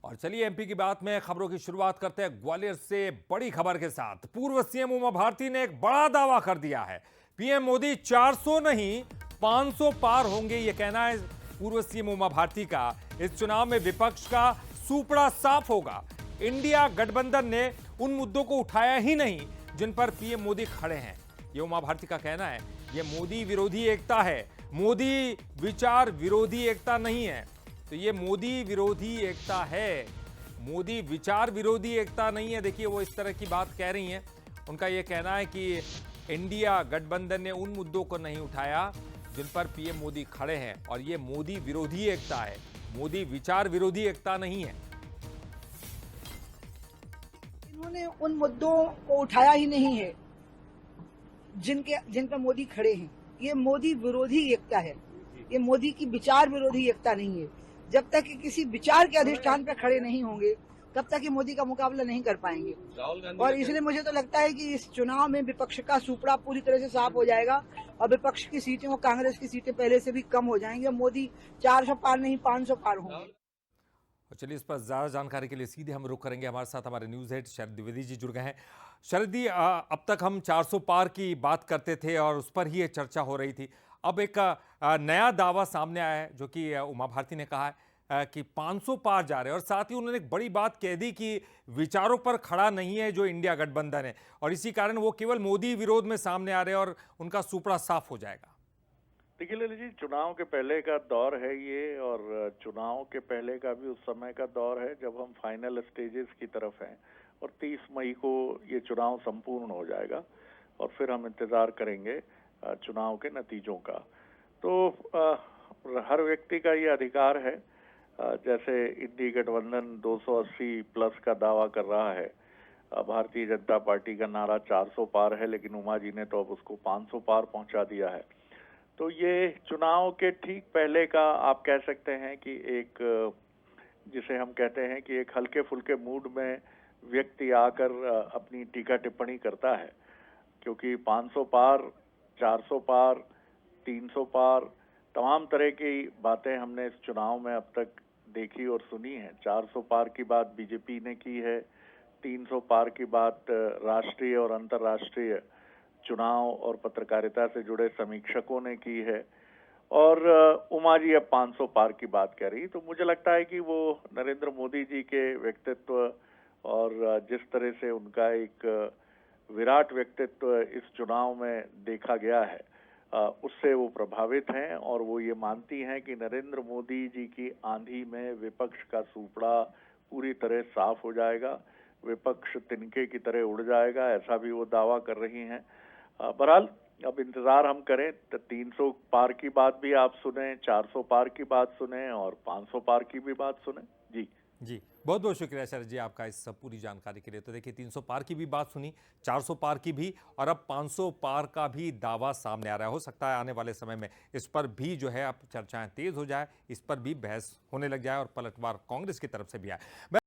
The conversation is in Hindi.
और चलिए एमपी की बात में खबरों की शुरुआत करते हैं ग्वालियर से बड़ी खबर के साथ। पूर्व सीएम उमा भारती ने एक बड़ा दावा कर दिया है। पीएम मोदी 400 नहीं 500 पार होंगे, यह कहना है पूर्व सीएम उमा भारती का। इस चुनाव में विपक्ष का सूपड़ा साफ होगा। इंडिया गठबंधन ने उन मुद्दों को उठाया ही नहीं जिन पर पीएम मोदी खड़े हैं, यह उमा भारती का कहना है। यह मोदी विरोधी एकता है, मोदी विचार विरोधी एकता नहीं है। तो ये मोदी विरोधी एकता है, मोदी विचार विरोधी एकता नहीं है। देखिए वो इस तरह की बात कह रही हैं। उनका ये कहना है कि इंडिया गठबंधन ने उन मुद्दों को नहीं उठाया जिन पर पीएम मोदी खड़े हैं, और ये मोदी विरोधी एकता है, मोदी विचार विरोधी एकता नहीं है। इन्होंने उन मुद्दों को उठाया ही नहीं है जिन पर मोदी खड़े हैं। ये मोदी विरोधी एकता है, ये मोदी की विचार विरोधी एकता नहीं है। जब तक कि किसी विचार के अधिष्ठान पर खड़े नहीं होंगे तब तक ये मोदी का मुकाबला नहीं कर पाएंगे। और इसलिए मुझे तो लगता है कि इस चुनाव में विपक्ष का सूपड़ा पूरी तरह से साफ हो जाएगा और विपक्ष की सीटें और कांग्रेस की सीटें पहले से भी कम हो जाएंगी। मोदी 400 पार नहीं 500 पार होंगे। चलिए इस पर ज्यादा जानकारी के लिए सीधे हम रुख करेंगे। हमारे साथ हमारे न्यूज हेड शरद द्विवेदी जी जुड़ गए हैं। शरद जी, अब तक हम 400 पार की बात करते थे और उस पर ही ये चर्चा हो रही थी। अब एक नया दावा सामने आया है जो कि उमा भारती ने कहा है कि 500 पार जा रहे हैं, और साथ ही उन्होंने एक बड़ी बात कह दी कि विचारों पर खड़ा नहीं है जो इंडिया गठबंधन है, और इसी कारण वो केवल मोदी विरोध में सामने आ रहे हैं और उनका सूपड़ा साफ हो जाएगा। देखिए ललित जी, चुनाव के पहले का दौर है ये, और चुनाव के पहले का भी उस समय का दौर है जब हम फाइनल स्टेजेस की तरफ हैं, और 30 मई को ये चुनाव संपूर्ण हो जाएगा और फिर हम इंतजार करेंगे चुनाव के नतीजों का। तो हर व्यक्ति का ये अधिकार है। जैसे इंडी गठबंधन 280 प्लस का दावा कर रहा है, भारतीय जनता पार्टी का नारा 400 पार है, लेकिन उमा जी ने तो अब उसको 500 पार पहुंचा दिया है। तो ये चुनाव के ठीक पहले का आप कह सकते हैं कि एक, जिसे हम कहते हैं कि एक हल्के फुल्के मूड में व्यक्ति आकर अपनी टीका टिप्पणी करता है, क्योंकि 500 पार, 400 पार, 300 पार, तमाम तरह की बातें हमने इस चुनाव में अब तक देखी और सुनी है। 400 पार की बात बीजेपी ने की है, 300 पार की बात राष्ट्रीय और अंतर्राष्ट्रीय चुनाव और पत्रकारिता से जुड़े समीक्षकों ने की है, और उमा जी अब 500 पार की बात कह रही। तो मुझे लगता है कि वो नरेंद्र मोदी जी के व्यक्तित्व और जिस तरह से उनका एक विराट व्यक्तित्व इस चुनाव में देखा गया है, उससे वो प्रभावित हैं, और वो ये मानती हैं कि नरेंद्र मोदी जी की आंधी में विपक्ष का सूपड़ा पूरी तरह साफ हो जाएगा, विपक्ष तिनके की तरह उड़ जाएगा, ऐसा भी वो दावा कर रही हैं। बहरहाल अब इंतजार हम करें, तो 300 पार की बात भी आप सुने, 400 पार की बात सुने और 500 पार की भी बात सुने। जी बहुत बहुत शुक्रिया शरद जी आपका इस सब पूरी जानकारी के लिए। तो देखिए 300 पार की भी बात सुनी, 400 पार की भी, और अब 500 पार का भी दावा सामने आ रहा है। हो सकता है आने वाले समय में इस पर भी जो है अब चर्चाएं तेज हो जाए, इस पर भी बहस होने लग जाए और पलटवार कांग्रेस की तरफ से भी आए।